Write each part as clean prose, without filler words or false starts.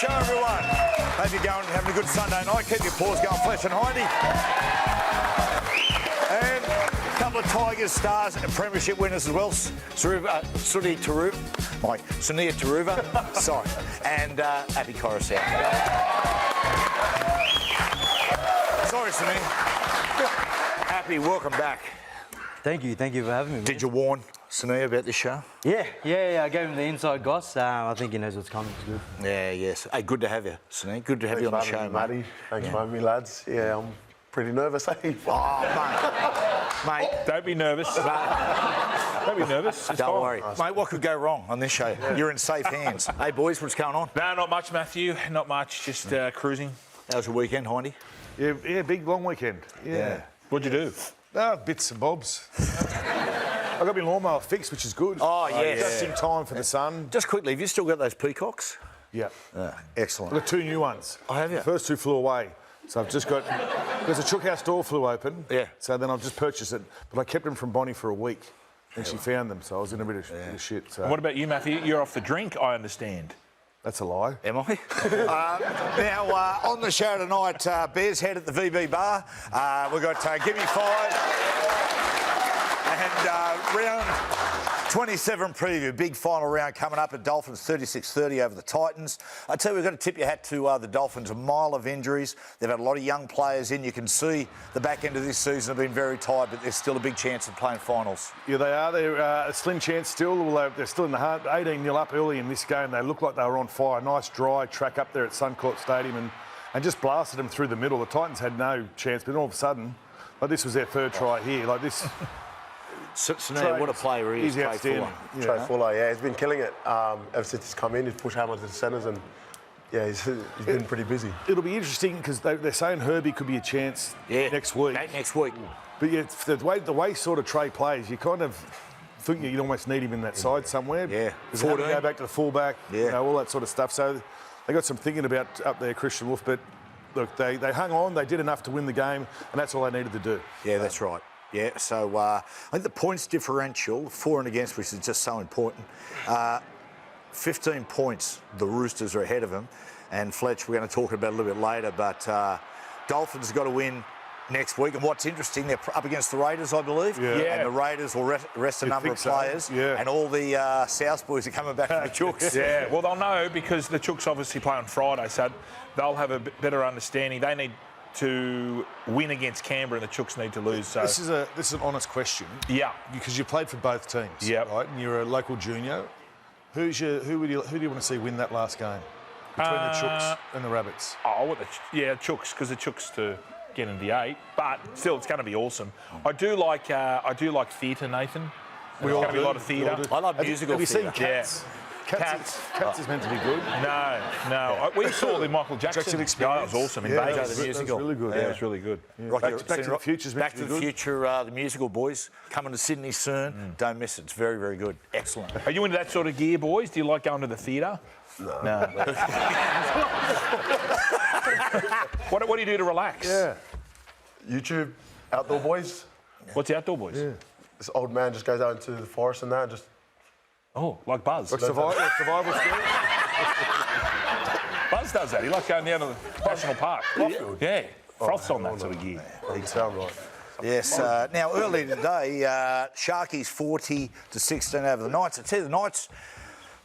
show, everyone. Hope you're going having a good Sunday night. Keep your paws going, Fletch Hindy. And a couple of Tigers stars and premiership winners as well. Sunia Turuva, sorry, and Api Koroisau. Sorry, Sunia. Api, welcome back. Thank you for having me. Did you warn Sunia about this show? Yeah. I gave him the inside goss. I think he knows what's coming. It's good. Yeah, yes. Hey, good to have you, Sunia. Good to have you on the show, Matty. Thanks for having me, lads. Yeah, I'm pretty nervous, eh? Oh, mate. Don't be nervous. Don't be nervous. It's Don't fine. worry. Mate, what could go wrong on this show? Yeah. You're in safe hands. Hey, boys, what's going on? No, not much, Matthew. Not much. Just cruising. How was your weekend, Hindy? Yeah, big long weekend. Yeah. What'd you do? Bits and bobs. I got my lawnmower fixed, which is good. Oh, yes. Just in time for the sun. Just quickly, have you still got those peacocks? Yeah. Excellent. I've got 2 new ones. Oh, have you? The first 2 flew away. So I've just got... Because the chook house door flew open. Yeah. So then I've just purchased it. But I kept them from Bonnie for a week. And she found them, so I was in a bit of shit. So. What about you, Matthew? You're off the drink, I understand. That's a lie. Am I? Now, on the show tonight, Bears Head at the VB Bar. We've got Gimme 5 and round 27 preview. Big final round coming up at Dolphins 36-30 over the Titans. I tell you, we've got to tip your hat to the Dolphins. A mile of injuries. They've had a lot of young players in. You can see the back end of this season have been very tired, but there's still a big chance of playing finals. Yeah, they are. They're a slim chance still. Although they're still in the hunt. 18-0 up early in this game. They looked like they were on fire. Nice dry track up there at Suncorp Stadium and just blasted them through the middle. The Titans had no chance, but all of a sudden, like this was their third try here. Like this... Sunia, what a player he is. He's outstanding. Trey Fuller, yeah, he's been killing it ever since he's come in. He's pushed hammer to the centres and, yeah, he's been pretty busy. It'll be interesting because they're saying Herbie could be a chance next week. Next week. But yeah, the way sort of Trey plays, you kind of think you'd almost need him in that side somewhere. Yeah. Because they have to go back to the fullback, all that sort of stuff. So they got some thinking about up there, Christian Wolf. But look, they hung on. They did enough to win the game, and that's all they needed to do. Yeah, that's right. Yeah, so I think the points differential, for and against, which is just so important. 15 points, the Roosters are ahead of them. And Fletch, we're going to talk about it a little bit later, but Dolphins have got to win next week. And what's interesting, they're up against the Raiders, I believe. Yeah. And the Raiders will rest a number of players. Yeah. And all the South boys are coming back from the Chooks. Yeah, well, they'll know because the Chooks obviously play on Friday, so they'll have a better understanding. They need to win against Canberra and the Chooks need to lose. So this is an honest question. Yeah. Because you played for both teams. Yeah. Right? And you're a local junior. Who do you want to see win that last game? Between the Chooks and the Rabbits. Oh, Chooks, because the Chooks to get into the 8. But still, it's going to be awesome. I do like theatre, Nathan. There's going to be a lot of theatre. I love musical theatre. Have you seen Cats? Cats is meant to be good. No. We saw the Michael Jackson experience. That was awesome in The Vegas. musical. Really good. Yeah, it was really good. Yeah. Back to the Future's meant Back to the Future, the musical, boys. Coming to Sydney soon. Don't miss it. It's very, very good. Excellent. Are you into that sort of gear, boys? Do you like going to the theatre? No. What do you do to relax? Yeah. YouTube, Outdoor Boys. What's the Outdoor Boys? Yeah. This old man just goes out into the forest and that and just... Oh, like Buzz. Like survival skills? Buzz does that. He likes going down to the National Park. Yeah. Froth's on that sort of gear. Doesn't sound right. Yes. Now, earlier today, Sharkies 40-16 over the Knights. I tell you, the Knights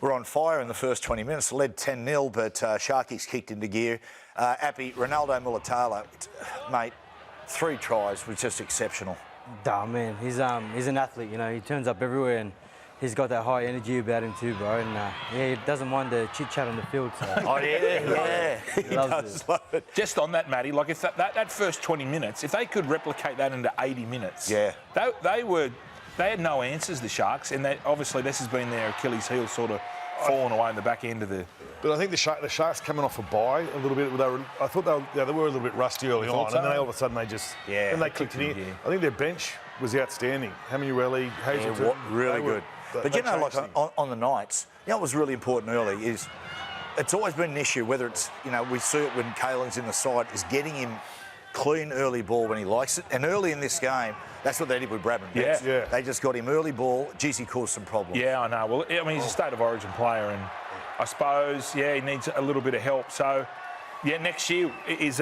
were on fire in the first 20 minutes, led 10-0, but Sharkies kicked into gear. Api, Ronaldo Mulatalo, mate, 3 tries was just exceptional. Oh, man, he's an athlete, you know. He turns up everywhere and he's got that high energy about him too, bro. And he doesn't mind the chit-chat on the field. So. Oh, yeah. He loves it. Just on that, Matty, like if that first 20 minutes, if they could replicate that into 80 minutes, they had no answers, the Sharks, and obviously this has been their Achilles heel sort of falling away in the back end of the... But I think the Sharks coming off a bye a little bit. I thought they were a little bit rusty early on, and then all of a sudden they just... Yeah. And they clicked in. Yeah. I think their bench was outstanding. Hamueli, Hazelton... Really good. But you know, like on the Knights, you know what was really important early is it's always been an issue, whether it's, you know, we see it when Kalen's in the side, is getting him clean early ball when he likes it. And early in this game, that's what they did with Bradman. Yeah. They just got him early ball. Geez, he caused some problems. Yeah, I know. Well, I mean, he's a State of Origin player, and I suppose, yeah, he needs a little bit of help. So, yeah, next year is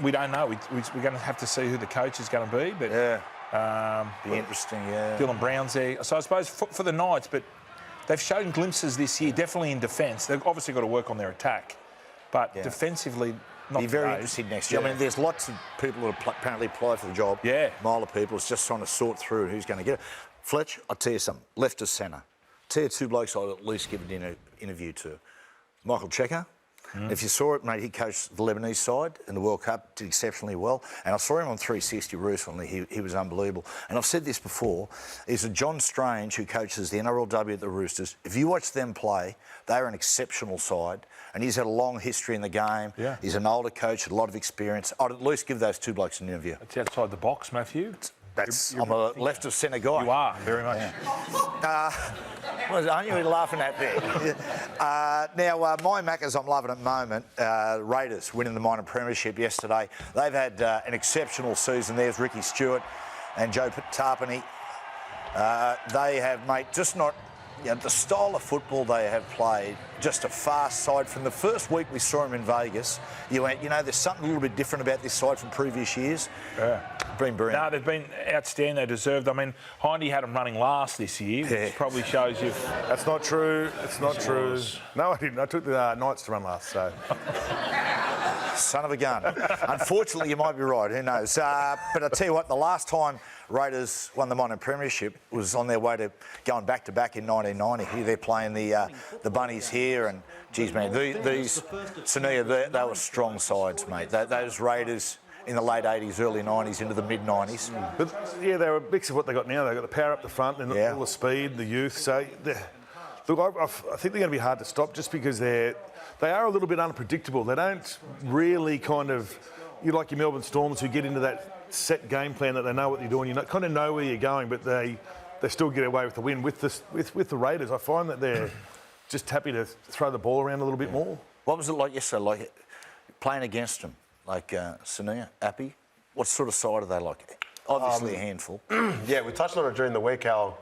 we don't know. We're going to have to see who the coach is going to be. But be interesting, yeah. Dylan Brown's there. So I suppose for the Knights, but they've shown glimpses this year, definitely in defence. They've obviously got to work on their attack. But defensively, not Be very today. interested next year. I mean, there's lots of people that apparently apply for the job. Yeah. Mile of people. It's just trying to sort through who's going to get it. Fletch, I'll tell you something. Left of centre. Tell you two blokes I'd at least give an interview to. Michael Checker. If you saw it, mate, he coached the Lebanese side in the World Cup, did exceptionally well. And I saw him on 360 recently. He was unbelievable. And I've said this before, is that John Strange, who coaches the NRLW at the Roosters, if you watch them play, they're an exceptional side. And he's had a long history in the game. Yeah. He's an older coach, a lot of experience. I'd at least give those two blokes an interview. It's outside the box, Matthew. I'm a left of centre guy. You are, very much. Aren't you laughing at there? Now, my Maccas I'm loving at the moment, Raiders winning the minor premiership yesterday. They've had an exceptional season. There's Ricky Stewart and Joe Tarpany. They have, mate, just not... the style of football they have played, just a fast side. From the first week we saw them in Vegas, you went, there's something a little bit different about this side from previous years. Yeah. Been brilliant. No, they've been outstanding. They deserved. I mean, Hindy had them running last this year, which probably shows you. That's not true. It's not true. No, I didn't. I took the Knights to run last, so... Son of a gun. Unfortunately, you might be right. Who knows? But I'll tell you what, the last time Raiders won the minor premiership was on their way to going back-to-back in 1990. They're playing the Bunnies here, and, geez, man, these Sunia, they were strong sides, mate. Those Raiders in the late 80s, early 90s, into the mid-90s. But, yeah, they're a mix of what they got now. They've got the power up the front and all the speed, the youth. So, look, I think they're going to be hard to stop just because they are a little bit unpredictable. They don't really kind of... like your Melbourne Storms who get into that set game plan that they know what you're doing. You kind of know where you're going, but they still get away with the win. With the Raiders, I find that they're just happy to throw the ball around a little bit more. What was it like yesterday, like playing against them? Like Sunia, Api? What sort of side are they like? Obviously a handful. Yeah, we touched on it during the week, how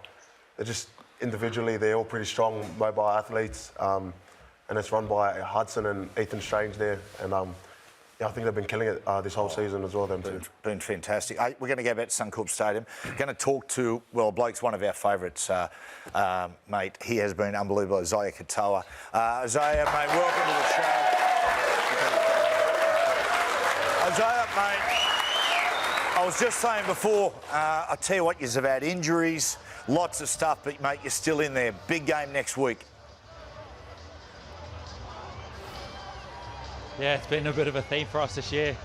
they're just individually, they're all pretty strong, mobile athletes. And it's run by Hudson and Ethan Strange there. And I think they've been killing it this whole season as well, them two. Been fantastic. Hey, we're going to go back to Suncorp Stadium. Going to talk to, well, bloke's one of our favourites, mate. He has been unbelievable, Isaiah Katoa. Isaiah, mate, welcome to the show. Isaiah, mate, I was just saying before, I tell you what, you've had injuries, lots of stuff, but, mate, you're still in there. Big game next week. Yeah, it's been a bit of a theme for us this year.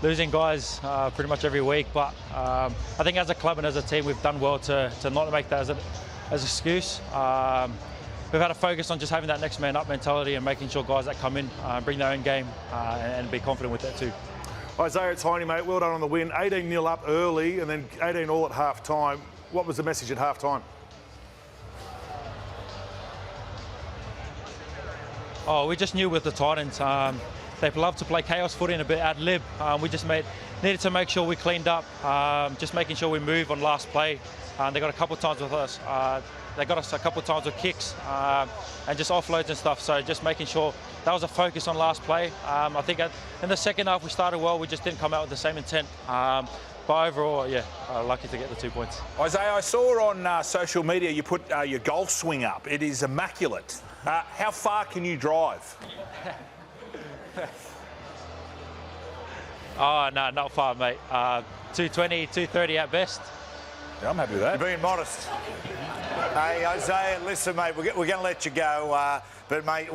Losing guys pretty much every week, but I think as a club and as a team, we've done well to not make that as an excuse. We've had to focus on just having that next man up mentality and making sure guys that come in bring their own game and be confident with that too. Isaiah, it's Hindy, mate. Well done on the win. 18-0 up early and then 18 all at half-time. What was the message at half-time? Oh, we just knew with the Titans, they love to play chaos footy and a bit ad lib. We just needed to make sure we cleaned up, just making sure we move on last play. They got a couple of times with us. They got us a couple of times with kicks and just offloads and stuff. So just making sure that was a focus on last play. I think in the second half we started well. We just didn't come out with the same intent. But overall, yeah, lucky to get the 2 points. Isaiah, I saw on social media you put your golf swing up. It is immaculate. How far can you drive? Oh, no, not far, mate. 220, 230 at best. Yeah, I'm happy with that. You're being modest. Hey, Isaiah, listen, mate, we're going to let you go. But, mate,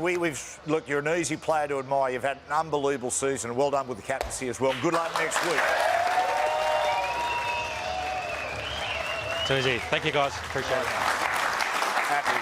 look, you're an easy player to admire. You've had an unbelievable season. Well done with the captaincy as well. Good luck next week. Too easy. Thank you, guys. Appreciate it. Happy,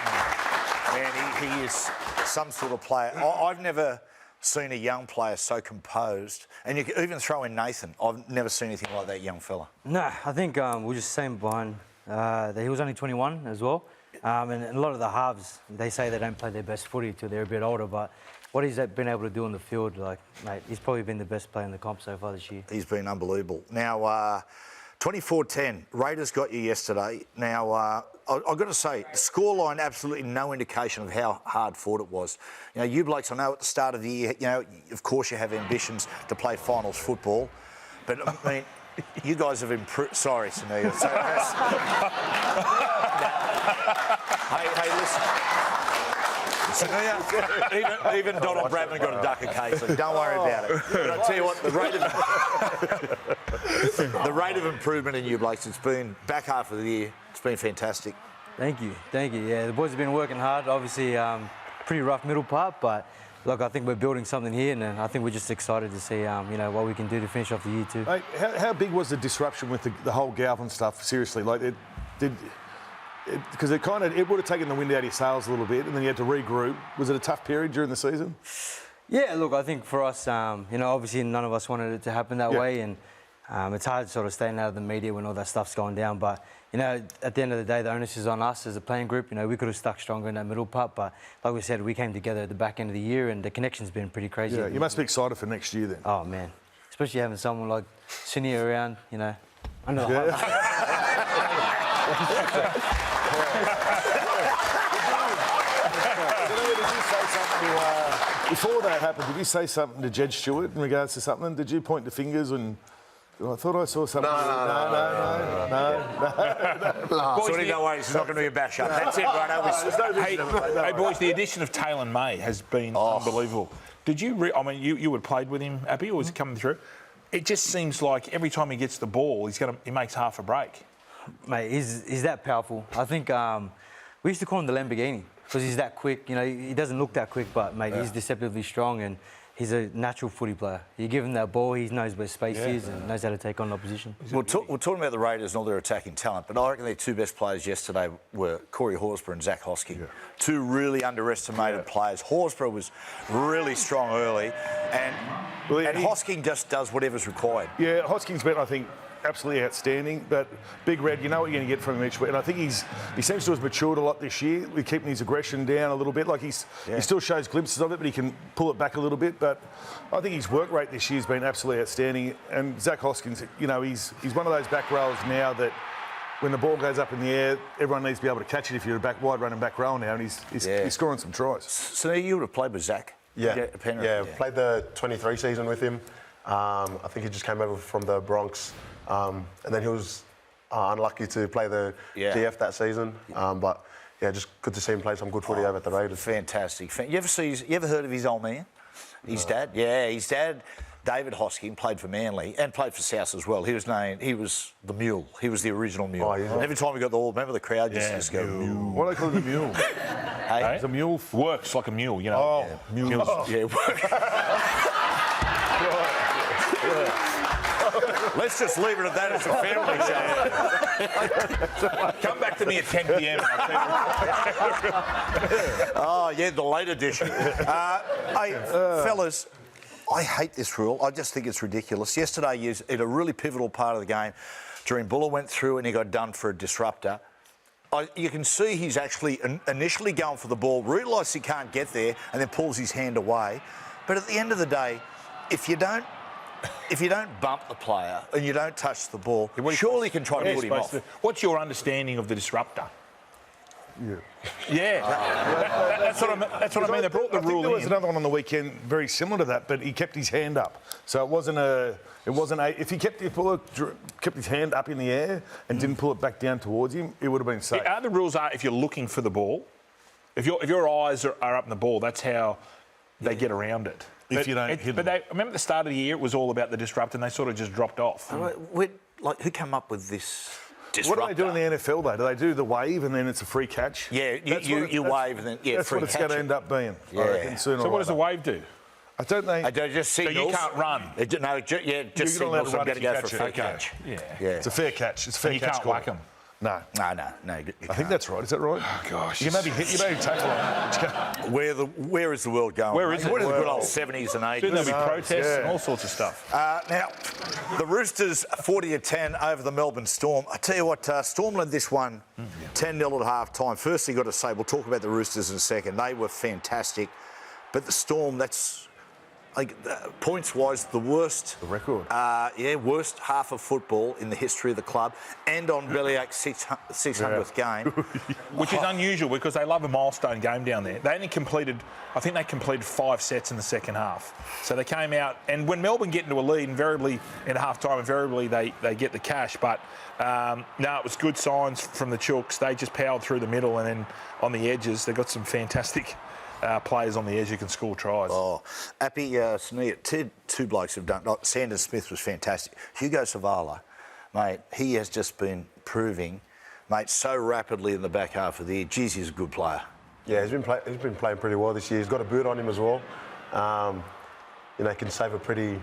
man, he is some sort of player. I've never seen a young player so composed. And you can even throw in Nathan. I've never seen anything like that young fella. No, I think we're just saying behind that he was only 21 as well. And a lot of the halves, they say they don't play their best footy till they're a bit older. But what he's been able to do on the field, like, mate, he's probably been the best player in the comp so far this year. He's been unbelievable. Now, 24-10. Raiders got you yesterday. Now, I've got to say, the scoreline absolutely no indication of how hard fought it was. You know, you blokes, I know at the start of the year, you know, of course you have ambitions to play finals football, but I mean, you guys have improved. Sorry, Sunia. Hey, listen. Even Donald Bradman got a duck occasionally. Don't worry about it. But I tell you what, the rate of improvement in you blokes, it's been back half of the year. It's been fantastic. Thank you. Yeah, the boys have been working hard. Obviously, pretty rough middle part, but look, I think we're building something here, and I think we're just excited to see, you know, what we can do to finish off the year too. Hey, how big was the disruption with the whole Galvin stuff? Seriously, like because it would have taken the wind out of your sails a little bit, and then you had to regroup. Was it a tough period during the season? Yeah, look, I think for us, you know, obviously none of us wanted it to happen that way, and it's hard sort of staying out of the media when all that stuff's going down. But you know, at the end of the day, the onus is on us as a playing group. You know, we could have stuck stronger in that middle part, but like we said, we came together at the back end of the year, and the connection's been pretty crazy. Yeah, you must be excited for next year then. Oh man, especially having someone like Sunia around, you know, under the Before that happened, did you say something to Jed Stewart in regards to something? Did you point the fingers and I thought I saw something? No. Sorry, no worries. It's not going to be a bash up. That's it, right? Hey, boys, the addition of Taylor May has been unbelievable. Did you? I mean, you would have played with him, Api, or was he coming through? It just seems like every time he gets the ball, he makes half a break. Mate, he's that powerful. I think we used to call him the Lamborghini because he's that quick. You know, he doesn't look that quick, but, mate, he's deceptively strong and he's a natural footy player. You give him that ball, he knows where space is and knows how to take on opposition. We're talking about the Raiders and all their attacking talent, but I reckon their two best players yesterday were Corey Horsburgh and Zach Hosking. Yeah. Two really underestimated players. Horsburgh was really strong early, and Hosking just does whatever's required. Yeah, Hosking's been, I think, absolutely outstanding. But Big Red, you know what you're going to get from him each week. And I think he seems to have matured a lot this year. We're keeping his aggression down a little bit. Like he still shows glimpses of it, but he can pull it back a little bit. But I think his work rate this year has been absolutely outstanding. And Zach Hoskins, you know, he's one of those back rowers now that when the ball goes up in the air, everyone needs to be able to catch it if you're a wide running back rower now. And he's scoring some tries. So you would have played with Zach? Yeah, played the 23 season with him. I think he just came over from the Bronx. And then he was unlucky to play the GF that season. But, yeah, just good to see him play some good footy over at the Raiders. Fantastic. You ever heard of his old man? His dad? Yeah, his dad, David Hosking, played for Manly and played for South as well. He was the Mule. He was the original Mule. Every time we got the ball, remember the crowd just go, Mule. Why do they call it a Mule? Hey? It's a mule. Works like a mule, you know. Mules. Yeah, Let's just leave it at that. It's a family show. Come back to me at 10 p.m. Oh, yeah, the late edition. Fellas, I hate this rule. I just think it's ridiculous. Yesterday, in a really pivotal part of the game, Dream Buller went through and he got done for a disruptor. You can see he's actually initially going for the ball, realises he can't get there, and then pulls his hand away. But at the end of the day, if you don't bump the player and you don't touch the ball, surely you can try to put him off. What's your understanding of the disruptor? Yeah. That's what I mean. They brought the rule in. There was another one on the weekend very similar to that, but he kept his hand up. So it wasn't if he kept his hand up in the air and didn't pull it back down towards him, it would have been safe. The rules are if you're looking for the ball, if your eyes are up in the ball, that's how they get around it. If you don't hit them. But I remember at the start of the year, it was all about the disrupt, and they sort of just dropped off. Who came up with this disruptor? What do they do in the NFL, though? Do they do the wave and then it's a free catch? Yeah, you wave and then, that's free what it's catch. going to end up being. Yeah. I reckon, sooner So or what does the later. wave do? I don't think... They just signals. So you can't run? Just signals I'm going to go for a free catch. Yeah. It's a fair catch. It's a fair And you catch can't call. whack them? No. I think that's right. Is that right? Oh, gosh. You maybe tackle him. Where is the world going? Where is it? Where are the good old 70s and 80s? Soon there'll be protests and all sorts of stuff. Now, the Roosters 40-10 over the Melbourne Storm. I tell you what, Storm led this one 10-0 at half-time. Firstly, got to say, we'll talk about the Roosters in a second. They were fantastic. But the Storm, points-wise, the worst. The record. Worst half of football in the history of the club, and on Bellyache's 600th game. Which is unusual because they love a milestone game down there. They only completed, I think they completed 5 sets in the second half. So they came out, and when Melbourne get into a lead, invariably in half-time, invariably they get the cash. But no, it was good signs from the Chooks. They just powered through the middle, and then on the edges, they got some fantastic players on the edge who can score tries. Oh, Api, Sunia, two blokes have done. Sanders Smith was fantastic. Hugo Savala, mate, he has just been proving, mate, so rapidly in the back half of the year. Geez, he's a good player. Yeah, he's been playing pretty well this year. He's got a boot on him as well. He can save a pretty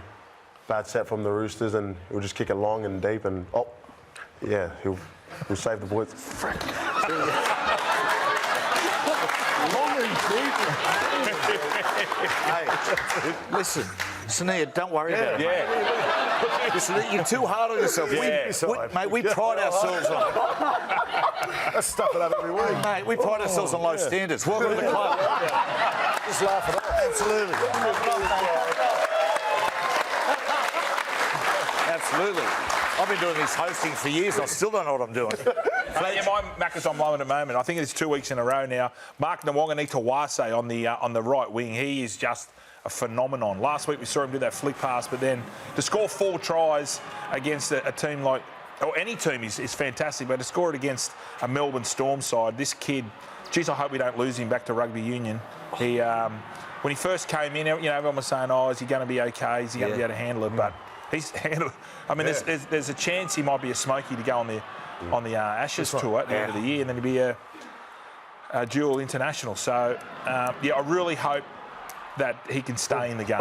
bad set from the Roosters, and he'll just kick it long and deep, and he'll save the boys. Hey, listen, Sunia, don't worry about it. Yeah. Listen, you're too hard on yourself. Mate, we pride ourselves on. Let's stuff it up every week. Mate, we pride ourselves on low standards. Welcome to the club. Just laugh it off. Absolutely. Absolutely. I've been doing this hosting for years. I still don't know what I'm doing. My Macca's on low at the moment. I think it's 2 weeks in a row now. Mark Nawangani-Tawase on the right wing. He is just a phenomenon. Last week we saw him do that flick pass, but then to score 4 tries against a team like, or any team is fantastic, but to score it against a Melbourne Storm side, this kid, geez, I hope we don't lose him back to rugby union. He, when he first came in, everyone was saying, is he going to be okay? Is he going to be able to handle it? But he's handled. I mean, there's a chance he might be a smoky to go on the Ashes tour at the end of the year, and then he'd be a dual international. So, I really hope that he can stay in the game.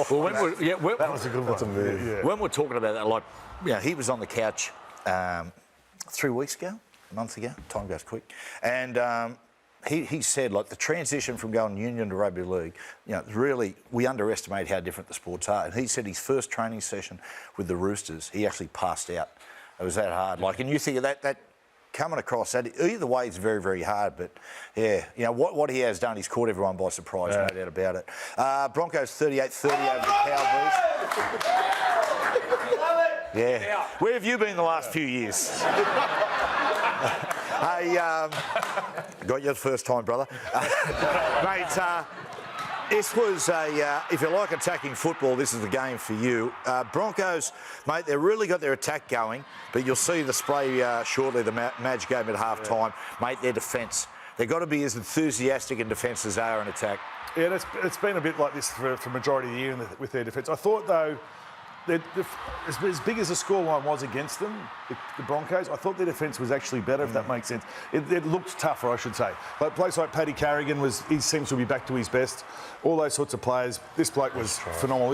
Well, that was a good one. When we're talking about that, he was on the couch 3 weeks ago, a month ago. Time goes quick, and he said, the transition from going union to rugby league, really, we underestimate how different the sports are. And he said his first training session with the Roosters, he actually passed out. It was that hard. And you think of that coming across that, either way, it's very, very hard. But, what he has done, he's caught everyone by surprise, no doubt about it. Broncos 38-30 over the Cowboys. Yeah. Where have you been the last few years? Hey, got you the first time, brother. Mate, this was if you like attacking football, this is the game for you. Broncos, mate, they've really got their attack going, but you'll see the spray shortly, the Madge game at half-time. Mate, their defence. They've got to be as enthusiastic in defence as they are in attack. Yeah, it's been a bit like this for the majority of the year with their defence. I thought, though, as big as the scoreline was against them, the Broncos, I thought their defence was actually better, if that makes sense. It looked tougher, I should say. A place like Paddy Carrigan, he seems to be back to his best. All those sorts of players. This bloke was phenomenal.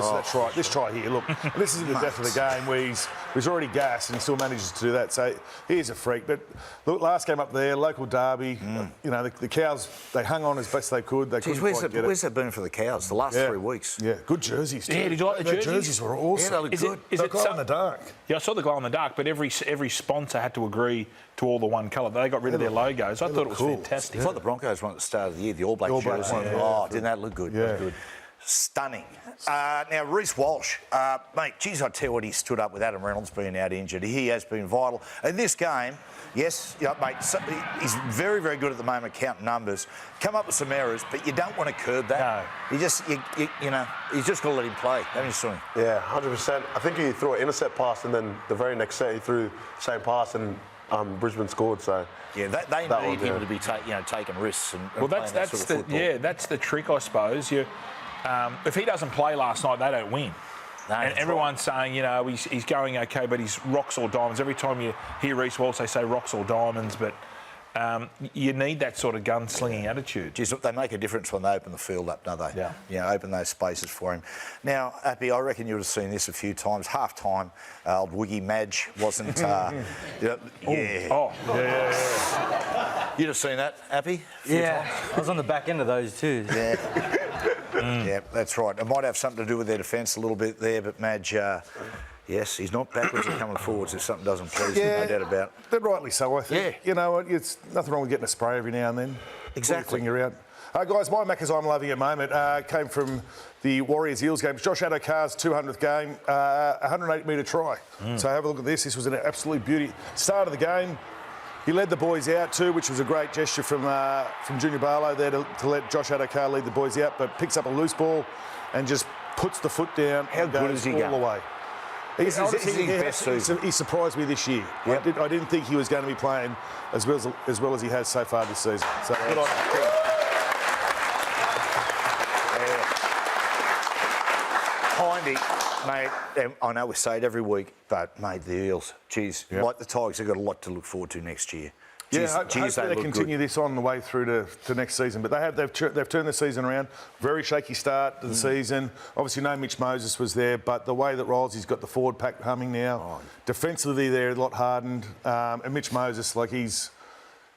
This try here, look. This is the death of the game where he's already gassed and still manages to do that. So he's a freak. But look, last game up there, local derby, the Cows, they hung on as best they could. Where's that been for the Cows the last 3 weeks? Yeah, good jerseys too. Yeah, did you like the jerseys? The jerseys were awesome. Yeah, they look good. They glow in the dark. Yeah, I saw the glow in the dark, but every sponsor had to agree to all the one colour. They got rid of their logos. I thought it was fantastic. It's like the Broncos one at the start of the year, the All Black jersey. Didn't that look good? Yeah. Good. Stunning. Now, Reece Walsh, mate, geez, I tell you what, he stood up with Adam Reynolds being out injured. He has been vital. In this game, yes, mate, he's very, very good at the moment counting numbers. Come up with some errors, but you don't want to curb that. No. You just got to let him play, haven't you, Sonny? Yeah, 100%. I think he threw an intercept pass, and then the very next set he threw the same pass, and Brisbane scored. So yeah, they need him to be taking risks and that's the trick, I suppose. If he doesn't play last night, they don't win. No, and everyone's saying, he's going okay, but he's rocks or diamonds. Every time you hear Reece Walsh, they say rocks or diamonds, but you need that sort of gunslinging attitude. Geez, they make a difference when they open the field up, don't they? Yeah. Open those spaces for him. Now, Api, I reckon you would have seen this a few times. Half-time, old Wiggy Madge wasn't... You'd have seen that, Api? Yeah, I was on the back end of those too. Yeah. Yeah, that's right. It might have something to do with their defence a little bit there, but Madge, yes, he's not backwards and coming forwards if something doesn't please him, no doubt about it. But rightly so, I think. Yeah. You know, it's nothing wrong with getting a spray every now and then. Exactly. Finger out. Guys, my Macca's I'm Loving It moment came from the Warriors-Eels game. Josh Addo-Carr's 200th game, 108-metre try. So have a look at this. This was an absolute beauty. Start of the game, he led the boys out too, which was a great gesture from Junior Barlow there to let Josh Addo-Carr lead the boys out, but picks up a loose ball and just puts the foot down. How good is he all the going? way. This is his best season. He surprised me this year. Yep. I didn't think he was going to be playing as well as he has so far this season. So good on him. Hindy, mate, I know we say it every week, but, mate, the Eels, geez, like the Tigers, they've got a lot to look forward to next year. Hopefully they look continue good. this on the way through to next season. But they've turned the season around. Very shaky start to the season. Obviously, no Mitch Moses was there, but the way that Roles's got the forward pack humming now. Defensively, they're a lot hardened. And Mitch Moses, like he's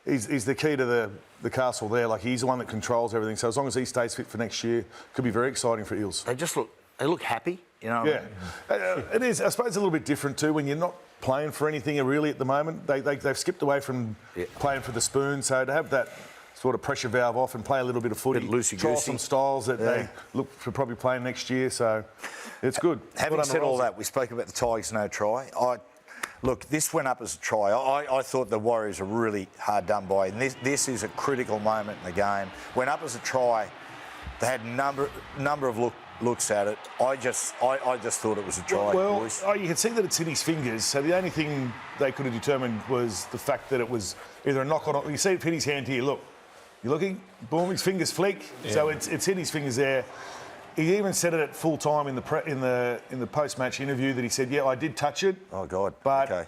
the key to the castle there. Like he's the one that controls everything. So as long as he stays fit for next year, could be very exciting for Eels. They look happy, you know. Yeah, it is. I suppose it's a little bit different too when you're not playing for anything really at the moment. They've skipped away from playing for the spoon, so to have that sort of pressure valve off and play a little bit of footy, try some styles that they look for probably playing next year. So it's good. Having said all that, we spoke about the Tigers no try. Look, this went up as a try. I thought the Warriors were really hard done by, and this is a critical moment in the game. Went up as a try. They had number of looks at it. I just thought it was a try, boys. You can see that it's in his fingers. So the only thing they could have determined was the fact that it was either a knock on. You see it hit his hand here. Look, you're looking. Boom, his fingers flick. Yeah. So it's hit his fingers there. He even said it at full time in the post-match interview that he said, "Yeah, I did touch it." Oh God. But okay.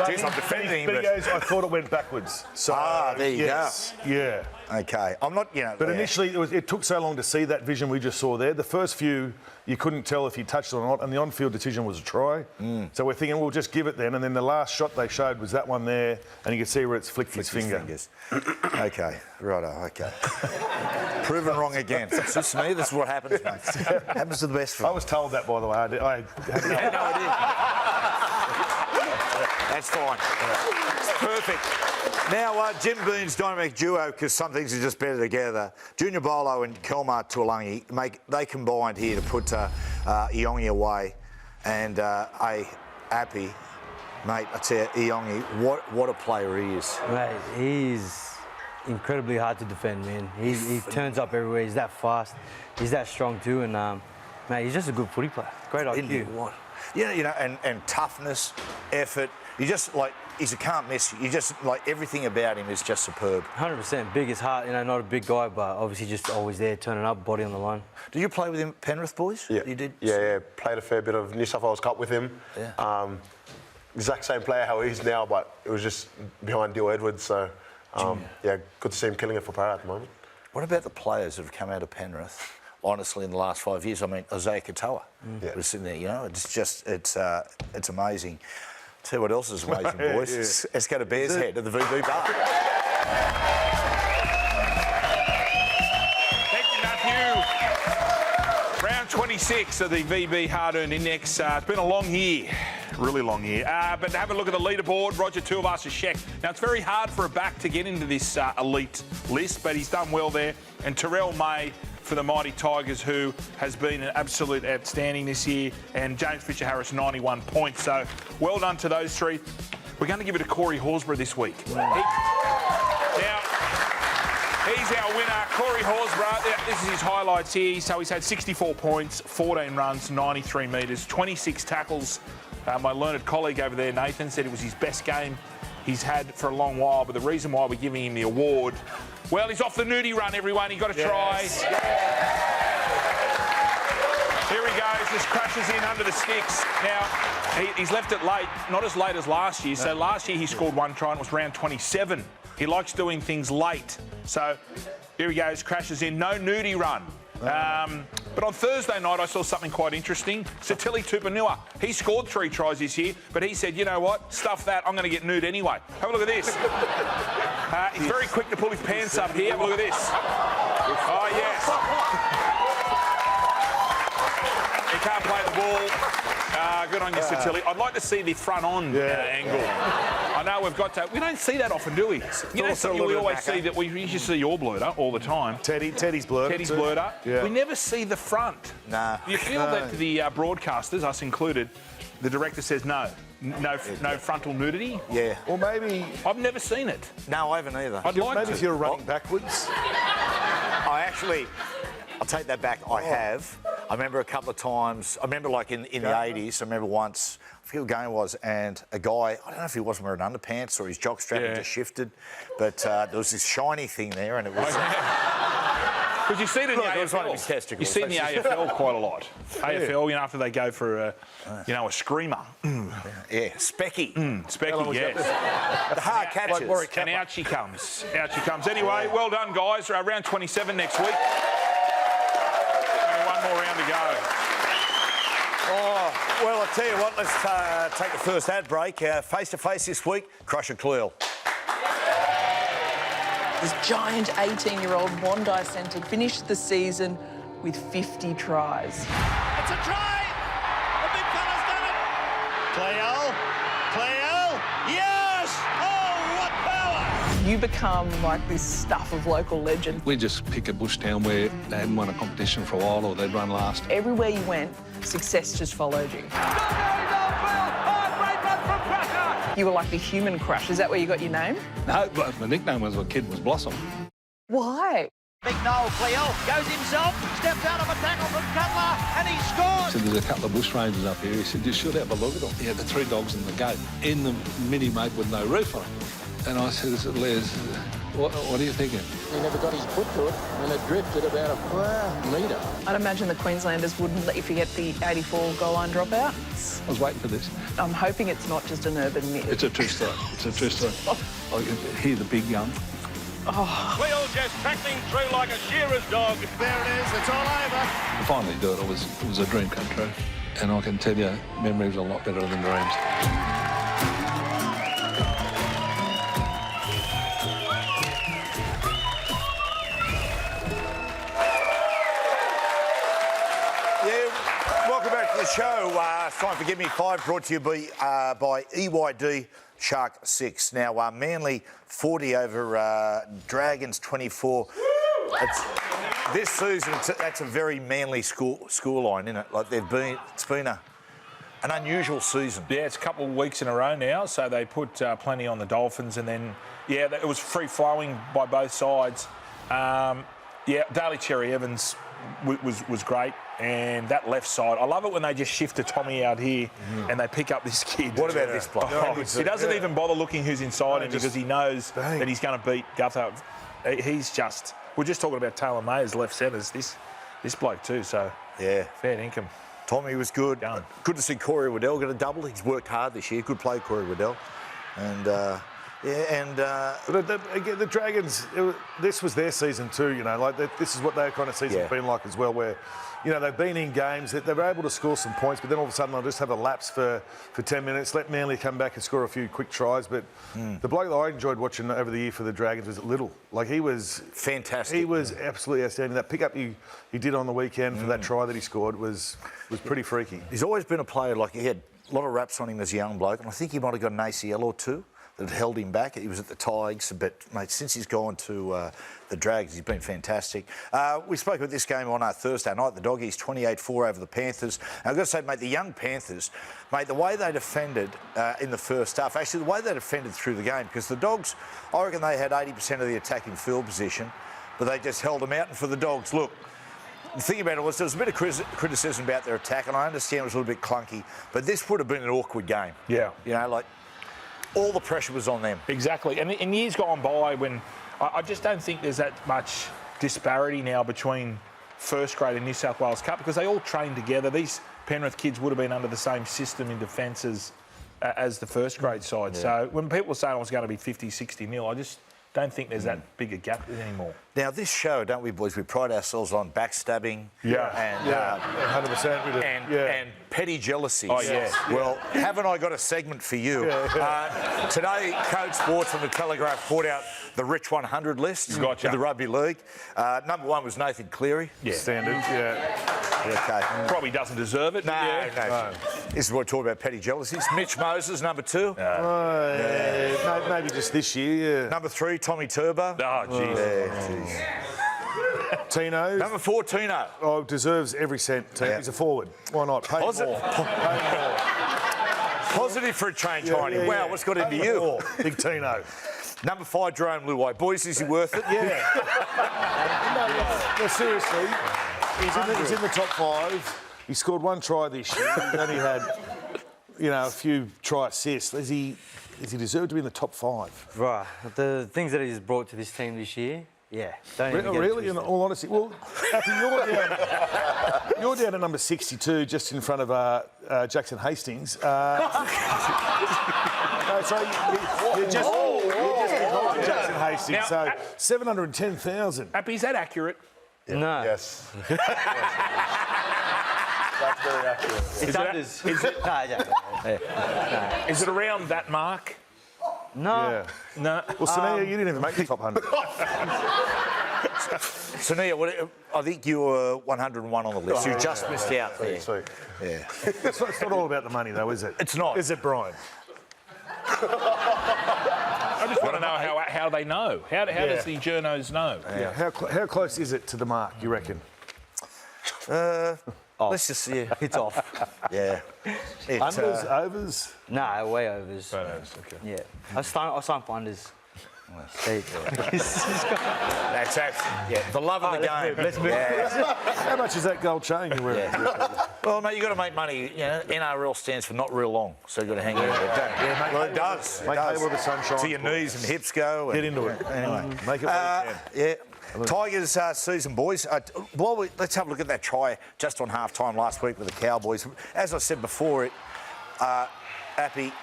Jeez, I'm defending him. But he goes, I thought it went backwards. So, there you go. Yeah. Okay. I'm not, But initially, it took so long to see that vision we just saw there. The first few, you couldn't tell if he touched it or not, and the on-field decision was a try. So we're thinking, we'll just give it then. And then the last shot they showed was that one there, and you can see where it's flicked his finger. Okay. Righto. Okay. Proven wrong again. It's just me. This is what happens, mate. Happens to the best of us. I was told that, by the way. I had no idea. That's fine. It's perfect. Now, Jim Bean's dynamic duo, because some things are just better together. Junior Barlow and Kelmar Tuolangi, they combined here to put Iongi away. And Api, mate, I tell you, Iongi, what a player he is. Mate, he's incredibly hard to defend, man. He turns up everywhere. He's that fast. He's that strong too. And, mate, he's just a good footy player. Great IQ. Yeah, and toughness, effort. You just, like, he's a can't miss. You just, like, everything about him is just superb. 100%. Big as heart, not a big guy, but obviously just always there, turning up, body on the line. Did you play with him at Penrith, boys? Yeah. You did? Yeah. Played a fair bit of New South Wales Cup with him. Yeah. Exact same player how he is now, but it was just behind Dill Edwards. So, good to see him killing it for Parra at the moment. What about the players that have come out of Penrith? Honestly, in the last 5 years, I mean, Isaiah Katoa was sitting there. It's amazing. Tell you what else is amazing, boys. Let's go to Bears Head at the VB bar. Thank you, Matthew. Round 26 of the VB Hard-Earned Index. It's been a long year. Really long year. But have a look at the leaderboard. Roger Tuivasa-Sheck. Now, it's very hard for a back to get into this elite list, but he's done well there. And Terrell May for the mighty Tigers, who has been an absolute outstanding this year, and James Fisher-Harris, 91 points. So, well done to those three. We're going to give it to Corey Horsburgh this week. Now, he's our winner, Corey Horsburgh. This is his highlights here. So he's had 64 points, 14 runs, 93 metres, 26 tackles. My learned colleague over there, Nathan, said it was his best game he's had for a long while. But the reason why we're giving him the award, well, he's off the nudie run, everyone. He got a try. Here he goes, just crashes in under the sticks. Now, he's left it late, not as late as last year. So last year he scored one try and it was round 27. He likes doing things late. So here he goes, crashes in, no nudie run. But on Thursday night, I saw something quite interesting. Satili Tupanua, he scored 3 tries this year, but he said, you know what, stuff that, I'm going to get nude anyway. Have a look at this. He's very quick to pull his pants up here. Have a look at this. Oh, yes. He can't play the ball. Good on you, Satili. I'd like to see the front-on angle. I know we've got to. We don't see that often, do we? You know, also a little we bit always of see that. We usually see your blurter all the time. Teddy's blurred. Teddy's blurred up. Yeah. We never see the front. Nah. Do you feel that the broadcasters, us included, the director says no frontal nudity? Yeah. Or maybe... I've never seen it. No, I haven't either. I'd like Maybe to. if you're running backwards. I'll take that back. I have. I remember a couple of times. I remember like in the 80s. I remember once. I forget what game it was, and a guy. I don't know if he wasn't wearing underpants or his jock strap had just shifted, but there was this shiny thing there, and it was. Because you see it in the Look, it was one of his AFL. testicles. You see it in the AFL quite a lot. AFL, you know, after they go for a screamer. Yeah, Specky. Specky, yes. The hard catches. And out she comes. Out she comes. Anyway, well done, guys. Round 27 next week. Only one more round to go. Oh, well, I'll tell you what, let's take the first ad break. Face-to-face this week, Crusher Cleel. This giant 18-year-old Bondi centre finished the season with 50 tries. It's a try! The big fella's done it! Cleo! Yes! Oh, what power! You become like this stuff of local legend. We just pick a bush town where they hadn't won a competition for a while or they'd run last. Everywhere you went, success just followed you. You were like the human crush. Is that where you got your name? No, but my nickname as a kid was Blossom. Why? Big Noel Cleo goes himself, steps out of a tackle from Cutler, and he scores! So there's a couple of bush rangers up here. He said, you should have a look at them. He had the 3 dogs in the gate, in the mini mate with no roof on it. And I said, Les, what are you thinking? He never got his foot to it, and it drifted about a metre. I'd imagine the Queenslanders wouldn't let you forget the 84 goal line dropout. I was waiting for this. I'm hoping it's not just an urban myth. It's a true story. It's a true story. I can hear the big gun. Cleo just tackling through like a shearer's dog. There it is, it's all over. To finally do it, it was a dream come true. And I can tell you, memories are a lot better than dreams. Welcome back to the show. It's time for Give Me 5, brought to you by EYD Shark 6. Now, Manly 40 over Dragons 24. This season, that's a very Manly scoreline, isn't it? Like it's been an unusual season. Yeah, it's a couple of weeks in a row now, so they put plenty on the Dolphins, and then, it was free-flowing by both sides. Daly Cherry Evans was great, and that left side, I love it when they just shift to Tommy out here and they pick up this kid. What about this bloke? He doesn't even bother looking who's inside him because he knows that he's going to beat Gutho. We're just talking about Taylor May as left centres, this bloke too, so fair dinkum. Tommy was good. Good to see Corey Waddell get a double. He's worked hard this year. Good play, Corey Waddell. And again, the Dragons, this was their season too, you know, like this is what their kind of season's been like as well, where, you know, they've been in games, they were able to score some points, but then all of a sudden they'll just have a lapse for 10 minutes, let Manly come back and score a few quick tries. But the bloke that I enjoyed watching over the year for the Dragons was Little. Like, he was... fantastic. He was absolutely outstanding. That pick-up he did on the weekend for that try that he scored was pretty freaky. He's always been a player, like, he had a lot of raps on him as a young bloke, and I think he might have got an ACL or two that held him back. He was at the Tigers, but, mate, since he's gone to the Dragons, he's been fantastic. We spoke about this game on Thursday night, the Doggies 28-4 over the Panthers. And I've got to say, mate, the young Panthers, mate, the way they defended in the first half, actually the way they defended through the game, because the Dogs, I reckon they had 80% of the attacking field position, but they just held them out. And for the Dogs, look, the thing about it was there was a bit of criticism about their attack, and I understand it was a little bit clunky, but this would have been an awkward game. Yeah. You know, like, all the pressure was on them. Exactly. And in years gone by, when I just don't think there's that much disparity now between first grade and New South Wales Cup, because they all train together. These Penrith kids would have been under the same system in defence as the first grade side. So when people say it was going to be 50, 60 mil, I just don't think there's that big a gap anymore. Now, this show, don't we, boys? We pride ourselves on backstabbing. And 100% we do. And petty jealousies. Oh, yes. Well, haven't I got a segment for you? Today, Code Sports and the Telegraph brought out the Rich 100 list Gotcha. of the Rugby League. Number 1 was Nathan Cleary. Standard, Okay. Probably doesn't deserve it. No. This is what we talk about petty jealousies. Mitch Moses, number 2. Maybe just this year, yeah. Number 3, Tommy Turbo. Oh, jeez. Tino. Number 4, Tino. Oh, deserves every cent. He's a forward. Why not? Pay Positive. more. Pay more. Positive for a change, Hindy. Wow, what's got into you? Big Tino. Number 5, Jerome Luai. Boys, is he worth it? Yeah. No, seriously. He's in the top 5. He scored 1 try this year. He's only had, a few try assists. Does he deserve to be in the top 5? Right. The things that he's brought to this team this year, yeah. Don't even get it Really, in twisted. all honesty? Well, Api, you're down at number 62, just in front of Jackson Hastings. No, so you're just behind Jackson Hastings. Now, So 710,000. Api, is that accurate? No. Yes. That's very accurate. It's unders. Is it around that mark? No. Yeah. No. Well, Sunia, you didn't even make the top 100. Sunia, I think you were 101 on the list. You just missed out there. Sweet. Yeah. It's not all about the money, though, is it? It's not. Is it, Brian? I just want to know how they know. How does the journos know? Yeah. How close is it to the mark, you reckon? Let's just see. It's off. Yeah. Unders, overs? Nah, way overs. Okay. Yeah. I signed for unders. There you go. That's the love of the game. Let's move. Yeah. How much is that gold chain you're wearing? Well, mate, you've got to make money. NRL stands for not real long, so you've got to hang in there. Well, it does. Make hay while the sun shines. To your knees and hips go. Get into it. Anyway. Make it what you can. Yeah. Tigers season, boys. Let's have a look at that try just on half-time last week with the Cowboys. As I said before, Api,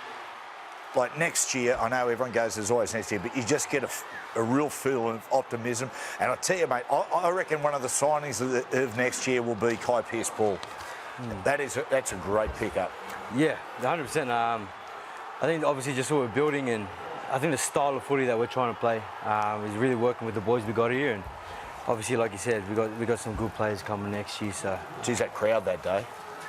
like next year, I know everyone goes, there's always next year, but you just get a real feel of optimism. And I tell you, mate, I reckon one of the signings of next year will be Kai Pearce-Paul. That's a great pickup. Yeah, 100%. I think obviously just what we're building, and I think the style of footy that we're trying to play is really working with the boys we got here. And obviously, like you said, we got some good players coming next year. So, Geez, that crowd that day,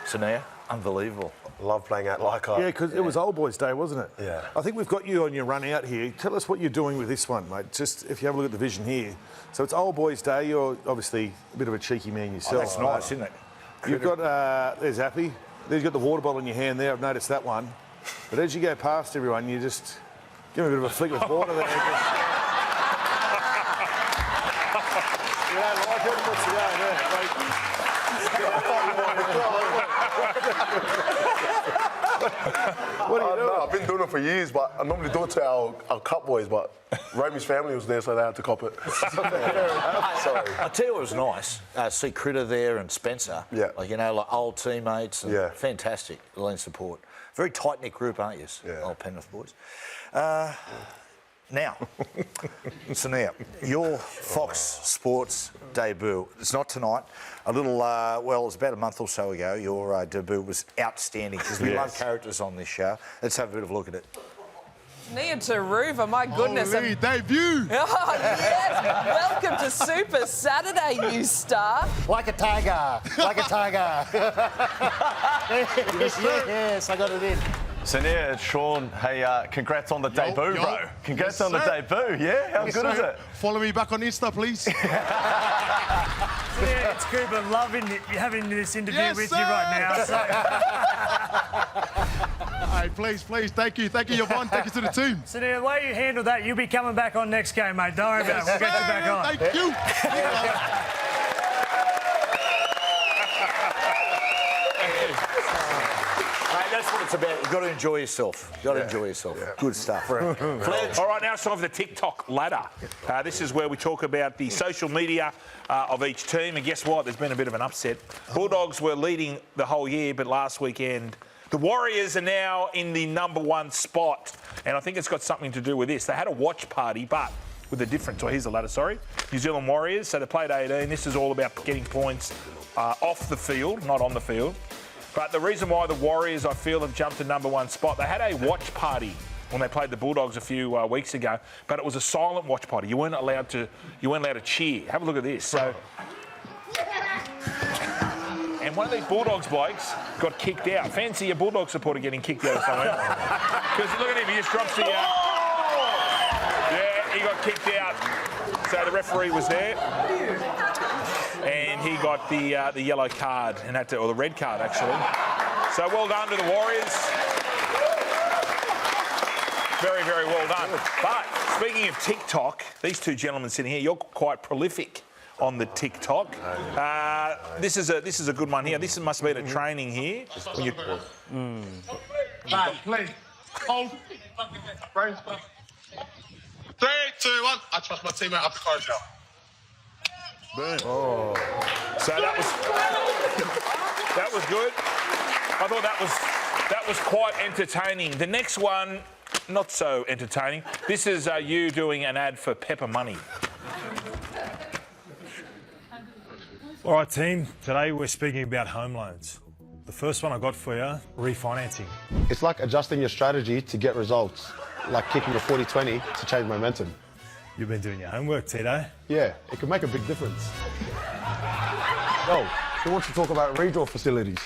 Sunia, unbelievable. Love playing out like Yeah, because it was Old Boys Day, wasn't it? Yeah. I think we've got you on your run out here. Tell us what you're doing with this one, mate. Just if you have a look at the vision here. So it's Old Boys Day. You're obviously a bit of a cheeky man yourself. That's nice, isn't it? You've got, there's Api. There's got the water bottle in your hand there. I've noticed that one. But as you go past everyone, you just give them a bit of a flick with water there. You don't like it? What's the going there? What are you doing? I've been doing it for years, but I normally do it to our cup boys, but Romy's family was there, so they had to cop it. Sorry. I tell you what was nice. See Critter there and Spencer. Yeah. Like old teammates. And Yeah. Fantastic. Line support. Very tight-knit group, aren't you? Yeah. Old Penrith boys. Now, Sunia, your Fox Sports debut. It's not tonight. A little, it was about a month or so ago. Your debut was outstanding because we love characters on this show. Let's have a bit of a look at it. Sunia Turuva, my goodness. Holy debut! Oh, yes. Welcome to Super Saturday, you star. Like a tiger, like a tiger. yes, I got it in. Sunia, it's Sean. Hey, congrats on the debut, bro. Congrats on the debut. Yeah, how good is it? Follow me back on Insta, please. Yeah, it's good, but loving having this interview with you right now. So. Hey, please, thank you, Yvonne, thank you to the team. So the way you handle that, you'll be coming back on next game, mate. Don't worry about it. We'll get you back on. Thank you. That's what it's about. You've got to enjoy yourself. You've got to enjoy yourself. Yeah. Good stuff. Fletch. All right, now it's time for the TikTok ladder. This is where we talk about the social media of each team. And guess what? There's been a bit of an upset. Bulldogs were leading the whole year, but last weekend, the Warriors are now in the #1 spot. And I think it's got something to do with this. They had a watch party, but with a difference. Here's the ladder, New Zealand Warriors. So they played 18. This is all about getting points off the field, not on the field. But the reason why the Warriors, I feel, have jumped to #1 spot, they had a watch party when they played the Bulldogs a few weeks ago, but it was a silent watch party. You weren't allowed to cheer. Have a look at this. So, and one of these Bulldogs blokes got kicked out. Fancy a Bulldog supporter getting kicked out of somewhere. Because look at him, he just drops the... yeah, he got kicked out. So the referee was there. And he got the yellow card, and had to, or the red card, actually. So well done to the Warriors. Very, very well done. But speaking of TikTok, these two gentlemen sitting here, you're quite prolific on the TikTok. This is a good one here. This must have been a training here. When you... Please. Hold. 3, 2, 1. I trust my teammate Api Koroisau. Boom. Oh. So that was good. I thought that was quite entertaining. The next one, not so entertaining. This is you doing an ad for Pepper Money. All right, team. Today we're speaking about home loans. The first one I got for you, refinancing. It's like adjusting your strategy to get results, like kicking a 40-20 to change momentum. You've been doing your homework, Tito. Yeah, it can make a big difference. Yo, who wants to talk about redraw facilities?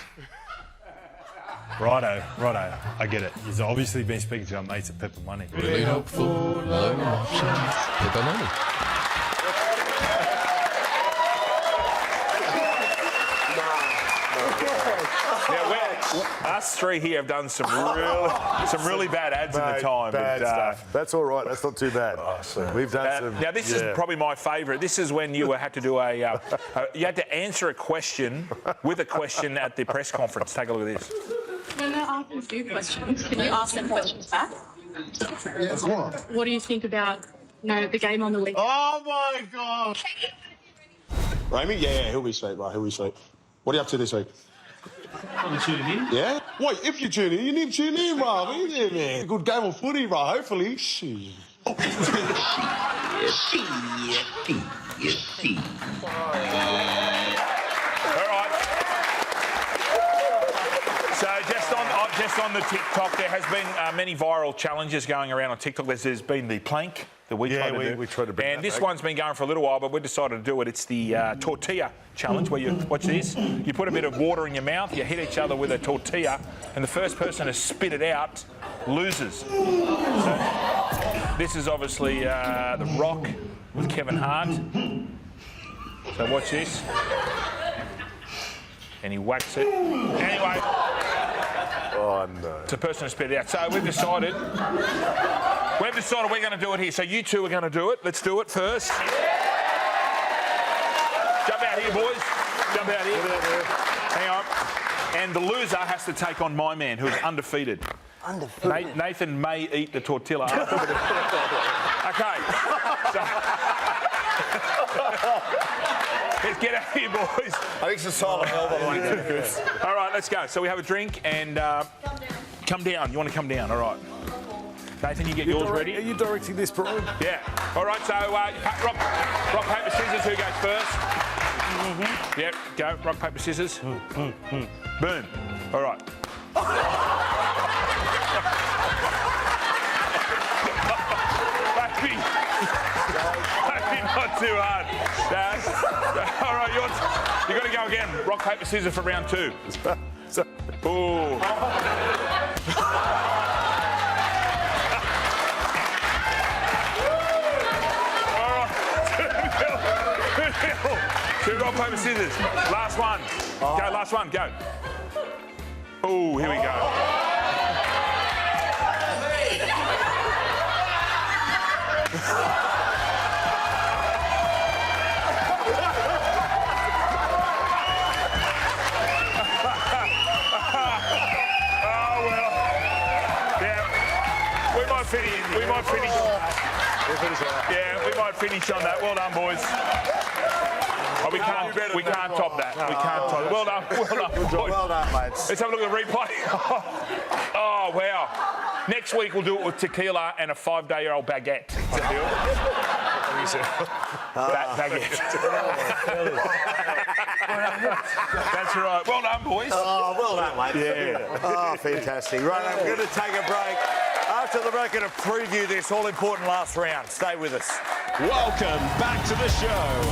Righto. I get it. You've obviously been speaking to our mates at Pepper Money. Really helpful loan options. Pepper Money. Us three here have done some really bad ads in the time. Bad stuff. That's all right. That's not too bad. We've done some. Now this is probably my favourite. This is when you had to do you had to answer a question with a question at the press conference. Take a look at this. When they're asking you questions, can you ask them questions back? What do you think about the game on the weekend? Oh my God! Raimi? Yeah, he'll be sweet, bro. He'll be sweet. What are you up to this week? I'm tuning in. Yeah? Wait, if you tune in, you need to tune in, bro. Man. Good game of footy, bro. Hopefully. Shit. All right. So just on the TikTok, there has been many viral challenges going around on TikTok. There's been the plank that we tried to do. we tried to bring and that this back. one's been going for a little while, but we decided to do it. It's the tortilla challenge, where you watch this. You put a bit of water in your mouth, you hit each other with a tortilla, and the first person to spit it out loses. So, this is obviously The Rock with Kevin Hart. So watch this. And he whacks it. Anyway. Oh, no. It's a person to spit it out. So we've decided we're going to do it here. So you two are going to do it. Let's do it first. Jump out here, boys. Jump out here. Hang on. And the loser has to take on my man, who's undefeated. Undefeated? Nathan may eat the tortilla after. Okay. Let's get out here, boys. I think it's a silent elbow. All right, let's go. So we have a drink and come down. You want to come down? All right. Nathan, you get yours ready. Are you directing this, bro? Yeah. All right, so rock, paper, scissors. Who goes first? Yep, go. Rock, paper, scissors. Boom. All right. Maybe not too hard. All right, you got to go again. Rock, paper, scissors for round 2. Ooh. Two rock, paper, scissors. Last one. Go, last one, go. Oh, here we go. We might finish on that. Well done, boys. Oh, we can't top that. We can't top it. Well done, boys. Well done, mates. Let's have a look at the replay. Oh, wow. Next week we'll do it with tequila and a 5-day-old baguette. Is that deal? Baguette. That's right. Well done, boys. Oh, well done, mate. Yeah. Oh, fantastic. Right, we're going to take a break. After the break, we're going to preview this all-important last round. Stay with us. Welcome back to the show.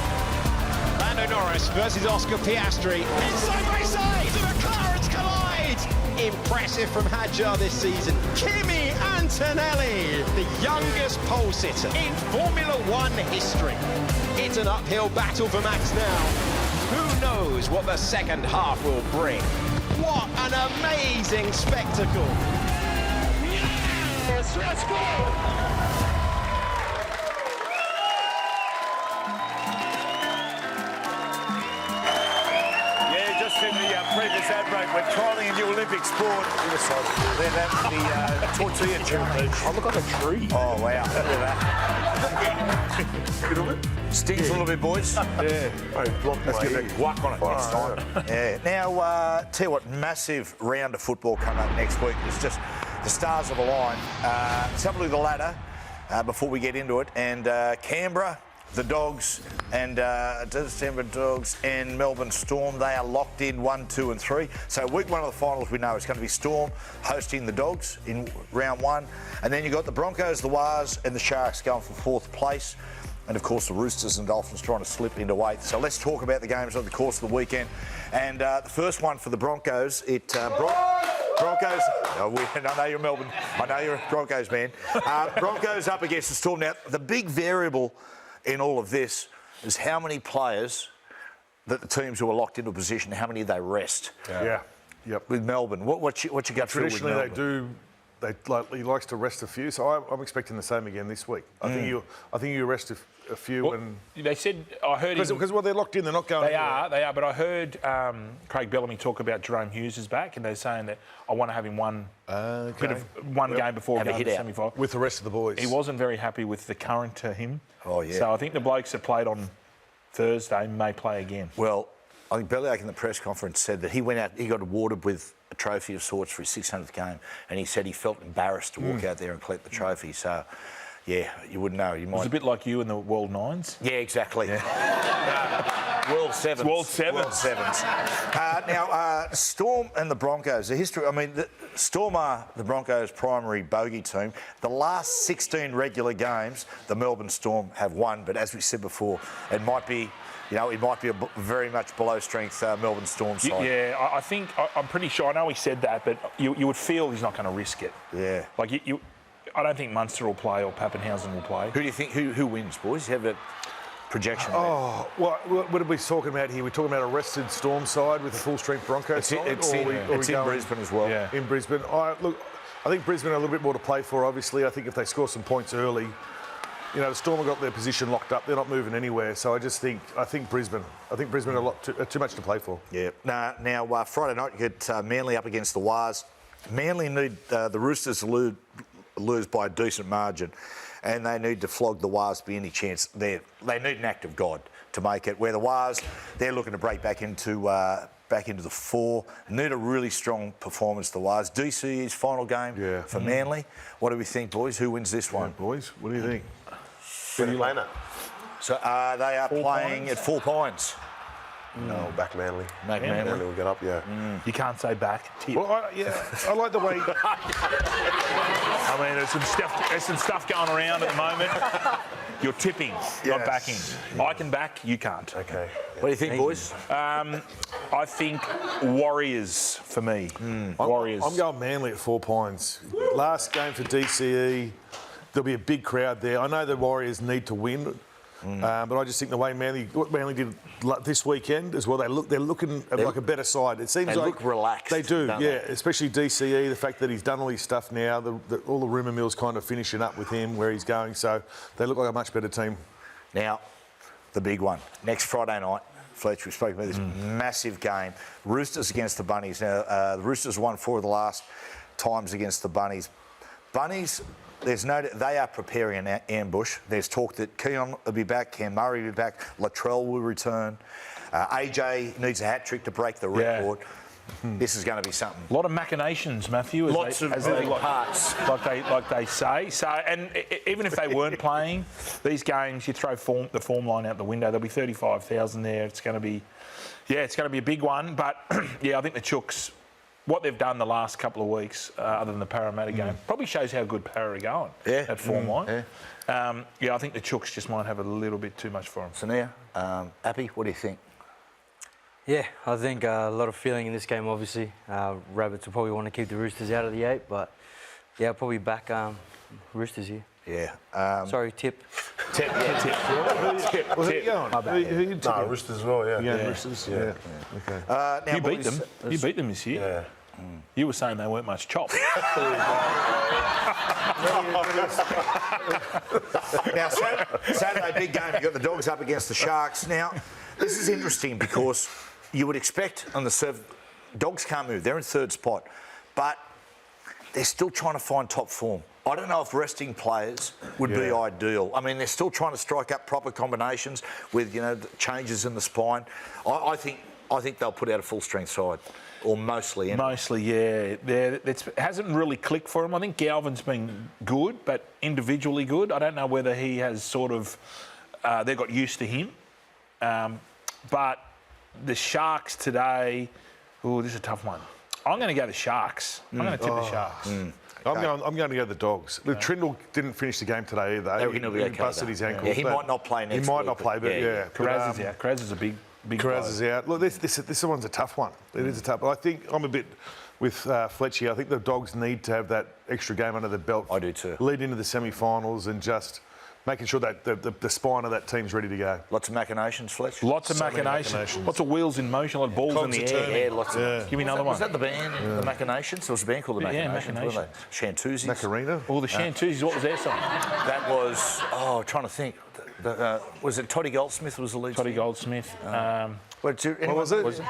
Lando Norris versus Oscar Piastri. It's side by side, the McLarens collide. Impressive from Hadjar this season. Kimi Antonelli, the youngest pole sitter in Formula One history. It's an uphill battle for Max now. Who knows what the second half will bring? What an amazing spectacle. Yes, let's go! In the previous ad break, we're trialling a new Olympic sport. Then that's the tortilla challenge. Oh, look like a tree. Oh, wow. Look at that. Stings a little bit, boys. Yeah. Let's get that guac on it next time. Yeah. Now, tell you what, massive round of football coming up next week. It's just the stars of a line. Let's have a look at the ladder before we get into it. And Canberra, the Dogs, and December Dogs and Melbourne Storm, they are locked in 1, 2 and 3. So week one of the finals, we know it's going to be Storm hosting the Dogs in round one. And then you've got the Broncos, the Wars and the Sharks going for fourth place. And of course the Roosters and Dolphins trying to slip into eighth. So let's talk about the games over the course of the weekend. And the first one for the Broncos, Broncos, I know you're Melbourne, I know you're a Broncos man. Broncos up against the Storm. Now, the big variable in all of this is how many players that the teams who are locked into a position, how many they rest. Yeah. Yep. With Melbourne, what's your gut feel with Traditionally, Melbourne? he likes to rest a few, so I'm expecting the same again this week. I think you rest a few. Well, and they said, I heard because they're locked in, they're not going. They are. But I heard Craig Bellamy talk about Jerome Hughes is back, and they're saying that I want to have him one game before we go to the semi-final with the rest of the boys. He wasn't very happy with the current him. Oh yeah. So I think the blokes that played on Thursday may play again. Well, I think Bellyache in the press conference said that he went out, he got awarded with a trophy of sorts for his 600th game, and he said he felt embarrassed to walk out there and collect the trophy. So, yeah, you wouldn't know. You might. It was a bit like you in the World Nines. Yeah, exactly. Yeah. World Sevens. World Sevens. Now, Storm and the Broncos, the history, I mean, Storm are the Broncos' primary bogey team. The last 16 regular games, the Melbourne Storm have won, but as we said before, it might be a very much below strength Melbourne Storm side. Yeah, I think, I'm pretty sure, I know he said that, but you would feel he's not going to risk it. Yeah. Like, I don't think Munster will play or Pappenhausen will play. Who do you think, who wins, boys? You have a projection there. Oh, what are we talking about here? We're talking about a rested Storm side with a full-strength Broncos side? It's in Brisbane as well. Yeah. In Brisbane. I think Brisbane are a little bit more to play for, obviously. I think if they score some points early, the Storm have got their position locked up. They're not moving anywhere. So I think Brisbane. I think Brisbane are too much to play for. Yeah. Now Friday night, you get Manly up against the Wars. Manly need the Roosters to lose by a decent margin, and they need to flog the Wars to be any chance there. They need an act of God to make it. Where the Wars, they're looking to break back into the four. Need a really strong performance, the Wars. DC's final game for Manly. What do we think, boys? Who wins this one? Boys, what do you think? Who are you playing at? So they are playing at 4 Pines. No, back Manly. Manly will get up, yeah. You can't say back. Tip. Well, I like the way... I mean, there's some stuff going around at the moment. You're tipping, not backing. I can back, you can't. Okay. What do you think, boys? I think Warriors for me. Warriors. I'm going Manly at 4 Pines. Last game for DCE. There'll be a big crowd there. I know the Warriors need to win, but I just think the way what Manly did this weekend as well, they're looking like a better side. It seems they like look relaxed. They do, don't yeah. Especially DCE, the fact that he's done all his stuff now, all the rumour mill's kind of finishing up with him where he's going. So they look like a much better team. Now, the big one next Friday night. Fletch, we spoke about this massive game. Roosters against the Bunnies. Now, the Roosters won 4 of the last times against the Bunnies. Bunnies. They are preparing an ambush. There's talk that Keon will be back, Cam Murray will be back, Latrell will return. AJ needs a hat-trick to break the record. This is going to be something. A lot of machinations, Matthew. Lots of moving parts. Like they say. So, and even if they weren't playing, these games, you throw the form line out the window, there'll be 35,000 there. It's going to be a big one. But, I think the Chooks what they've done the last couple of weeks, other than the Parramatta game, probably shows how good Parra are going at form-wise. I think the Chooks just might have a little bit too much for them. Sunia, Api, what do you think? Yeah, I think a lot of feeling in this game, obviously. Rabbits will probably want to keep the Roosters out of the 8, but yeah, I'll probably back Roosters here. Yeah. Sorry, Tip. Tip. Who are you going? Who you No, Roosters as well, yeah. Roosters, yeah. Okay. Now, You beat them. You beat them this year. Yeah. You were saying they weren't much chop. Now, Saturday, big game. You've got the Dogs up against the Sharks. Now, this is interesting because you would expect on the serve, Dogs can't move. They're in third spot. But they're still trying to find top form. I don't know if resting players would be ideal. I mean, they're still trying to strike up proper combinations with, the changes in the spine. I think they'll put out a full-strength side, or mostly. Anyway. Mostly, yeah. It hasn't really clicked for him. I think Galvin's been good, but individually good. I don't know whether he has sort of... they got used to him. But the Sharks today... Oh, this is a tough one. I'm going to go the Sharks. I'm going to tip the Sharks. I'm going to go the Dogs. Look, Trindle didn't finish the game today either. He busted his ankle. Yeah, he might not play next week. He might not play, but yeah. Carraz is out. Carraz is a big Carraz is out. Look, this one's a tough one. It is a tough one. I think I'm a bit with Fletch here. I think the Dogs need to have that extra game under the belt. I do too. Lead into the semi-finals and just making sure that the spine of that team's ready to go. Lots of machinations, Fletch? Lots of machinations. Lots of wheels in motion, like balls in the air. Yeah, lots of... Give me another one. Was that the band, the Machinations? There was a band called the Machinations, weren't they? Shantuzis. Macarena? Oh, the Shantuzis. What was their song? That was... Oh, I'm trying to think. Was it Toddy Goldsmith was the lead Toddy singer? Goldsmith. What was it?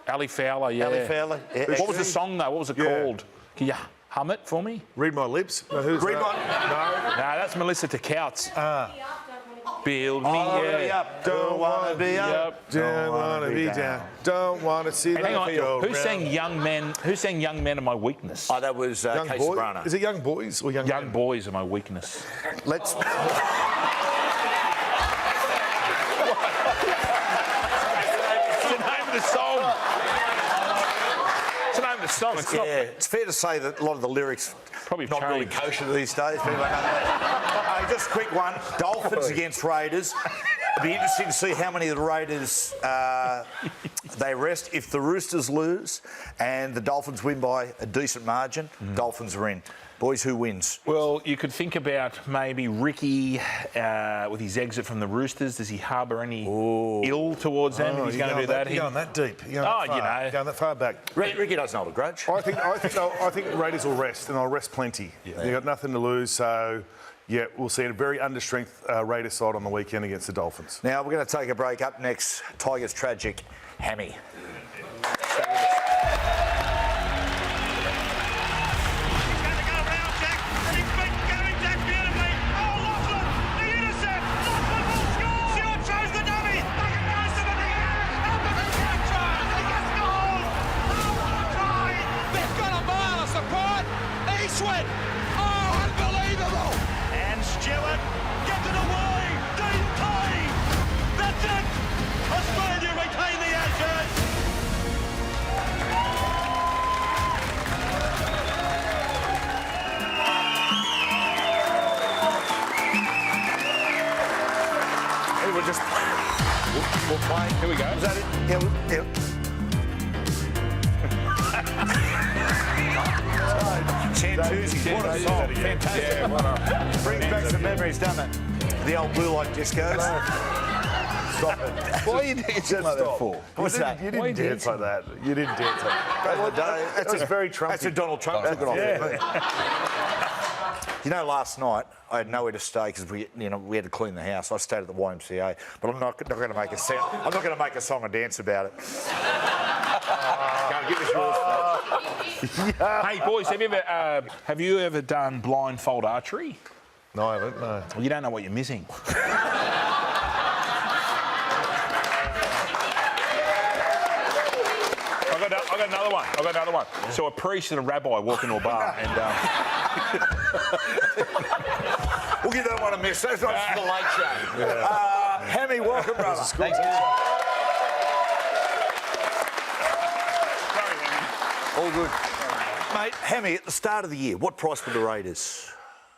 Ali Fowler, yeah. Ali Fowler. Yeah. What was the song, though? What was it called? Can you hum it for me? Read My Lips? No, who's Read that? My... No, that's Melissa Takouts. Build me up. Don't want to be up. Don't want to be down. Don't want to see Hang on. go Who round. sang Young Men? Who sang Young Men Are My Weakness? Oh, that was Young Case Boy? Brana. Is it Young Boys or Young Young Men? Boys Are My Weakness. Let's... It's the name of the song. It's the name of the song. It's not... it's fair to say that a lot of the lyrics Probably not really kosher these days. Just a quick one. Dolphins against Raiders. It'll be interesting to see how many of the Raiders they rest. If the Roosters lose and the Dolphins win by a decent margin, Dolphins are in. Boys, who wins? Well, you could think about maybe Ricky with his exit from the Roosters. Does he harbour any ill towards them? If he's going to do that. You're going that deep. You're Oh, going you know. Going that far back. Ricky doesn't hold a grudge. I think the Raiders will rest, and they'll rest plenty. They've got nothing to lose, so... Yeah, we'll see a very understrength Raiders side on the weekend against the Dolphins. Now, we're going to take a break. Up next, Tigers' tragic Hammy. Stewart, get it away! DP! That's it! Australia retain the Ashes! Hey, we'll just we'll play. Here we go. Is that it? Yeah. Shantuzzi, what a song. Fantastic. Yeah, what a... Brings back some memories, doesn't it? The old blue light discos. Stop it. Why are you dancing like that for? What's that? You didn't dance like that. You didn't dance like that. That's very Trumpy. That's a Donald Trump. Took it off. You know, last night I had nowhere to stay because we had to clean the house. I stayed at the YMCA, but I'm not going to make a sound. I'm not going to make a song and dance about it. Can't get this rules. Hey, boys, have you ever done blindfold archery? No, I haven't. No. Well, you don't know what you're missing. I got another one. So a priest and a rabbi walk into a bar and... We'll give that one a miss. That's not for the late show. Hammy, welcome, brother. Thank you. All good. Mate, Hammy, at the start of the year, what price were the Raiders?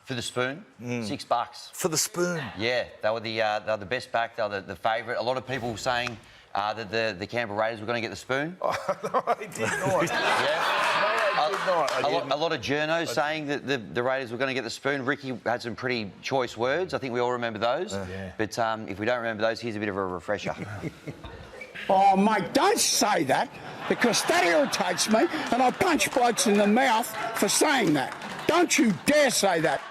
For the spoon, $6. For the spoon? Yeah, they were the best back. They were the favourite. A lot of people were saying that the Canberra Raiders were going to get the spoon. No, I did not. A lot of journos saying that the Raiders were going to get the spoon. Ricky had some pretty choice words. I think we all remember those. Yeah. But if we don't remember those, here's a bit of a refresher. Oh, mate, don't say that, because that irritates me, and I punch blokes in the mouth for saying that. Don't you dare say that.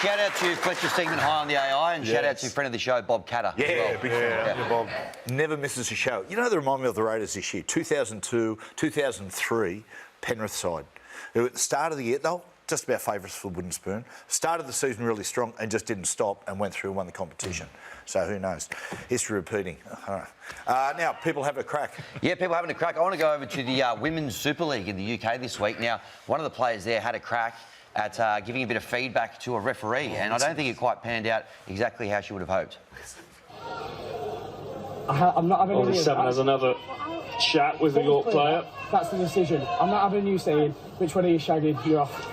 Shout out to Fletcher Stegman High on the AI, and shout out to friend of the show, Bob Catter. Yeah, big fan. Bob. Never misses a show. You know, they remind me of the Raiders this year. 2002, 2003, Penrith side. Who at the start of the year, they were just about favourites for the wooden spoon. Started the season really strong and just didn't stop and went through and won the competition. So who knows? History repeating. All right. Now, people have a crack. Yeah, people having a crack. I want to go over to the Women's Super League in the UK this week. Now, one of the players there had a crack at giving a bit of feedback to a referee, and I don't think it quite panned out exactly how she would have hoped. I'm not having any Seven has another chat with the York player. That's the decision. I'm not having you saying which one are you shagging, you're off.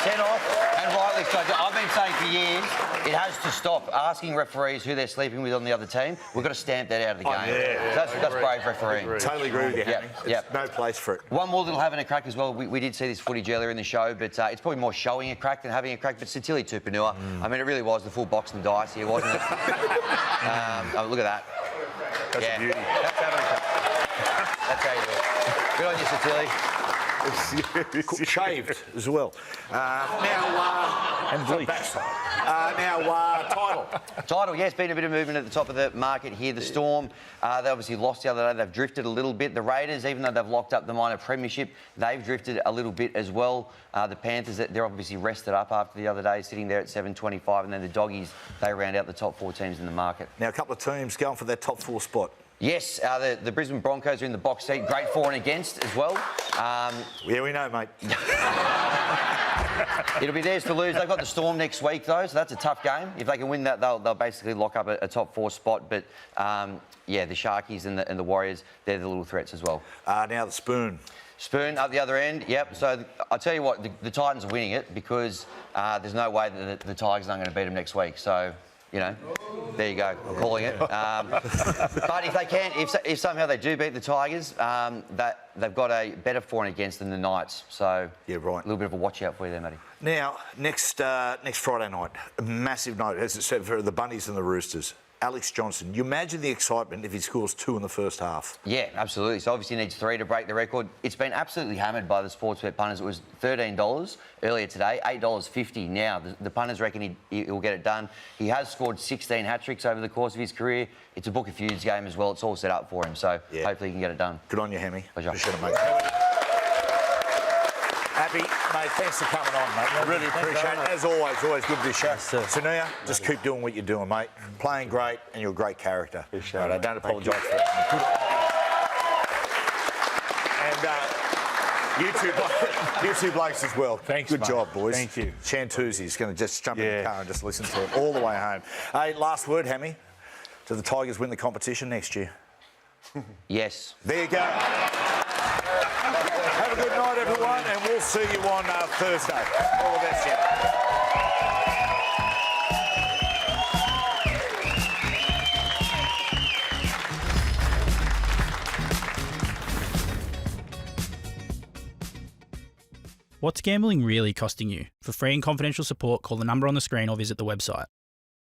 Sent off, and rightly so. I've been saying for years, it has to stop asking referees who they're sleeping with on the other team. We've got to stamp that out of the game. That's brave refereeing. Totally agree with you, Hammy. Yep. No place for it. One more little having a crack as well. We did see this footage earlier in the show, but it's probably more showing a crack than having a crack. But Satili Tupanua, I mean, it really was the full box and dice here, wasn't it? Oh, look at that. That's a beauty. That's having a crack. That's how you do it. Good on you, Satili. Shaved as well. And bleached. Title. Title, yes, been a bit of movement at the top of the market here. The Storm, they obviously lost the other day. They've drifted a little bit. The Raiders, even though they've locked up the minor premiership, they've drifted a little bit as well. The Panthers, they're obviously rested up after the other day, sitting there at 7.25. And then the Doggies, they round out the top 4 teams in the market. Now, a couple of teams going for that top 4 spot. Yes, the Brisbane Broncos are in the box seat. Great for and against as well. Yeah, we know, mate. It'll be theirs to lose. They've got the Storm next week, though, so that's a tough game. If they can win that, they'll basically lock up a top 4 spot. But, yeah, the Sharkies and the Warriors, they're the little threats as well. Now the Spoon. Spoon up the other end, yep. So I'll tell you what, the Titans are winning it because there's no way that the Tigers aren't going to beat them next week. So, you know, there you go. I'm calling it. But if they can, if somehow they do beat the Tigers, that they've got a better for and against than the Knights. So yeah, right. A little bit of a watch out for you there, Matty. Now, next Friday night, a massive night, as I said, for the Bunnies and the Roosters. Alex Johnson, you imagine the excitement if he scores 2 in the first half. Yeah, absolutely. So obviously he needs 3 to break the record. It's been absolutely hammered by the Sportsbet punters. It was $13 earlier today, $8.50 now. The punters reckon he'll get it done. He has scored 16 hat-tricks over the course of his career. It's a Book of Feuds game as well. It's all set up for him, so hopefully he can get it done. Good on you, Hammy. Pleasure. Appreciate it, mate. Api, mate, thanks for coming on, mate. Really appreciate it. As always good to be show. Sunia, just keep doing what you're doing, mate. Playing great, and you're a great character. Right, I don't apologise for it. And you two blokes as well. Thanks, Good mate. job, boys. Thank you. Chantuzi's going to just jump in the car and just listen to it all the way home. Hey, last word, Hammy. Do the Tigers win the competition next year? Yes. There you go. Have a good night, everyone, and we'll see you on Thursday. All the best, yeah. What's gambling really costing you? For free and confidential support, call the number on the screen or visit the website.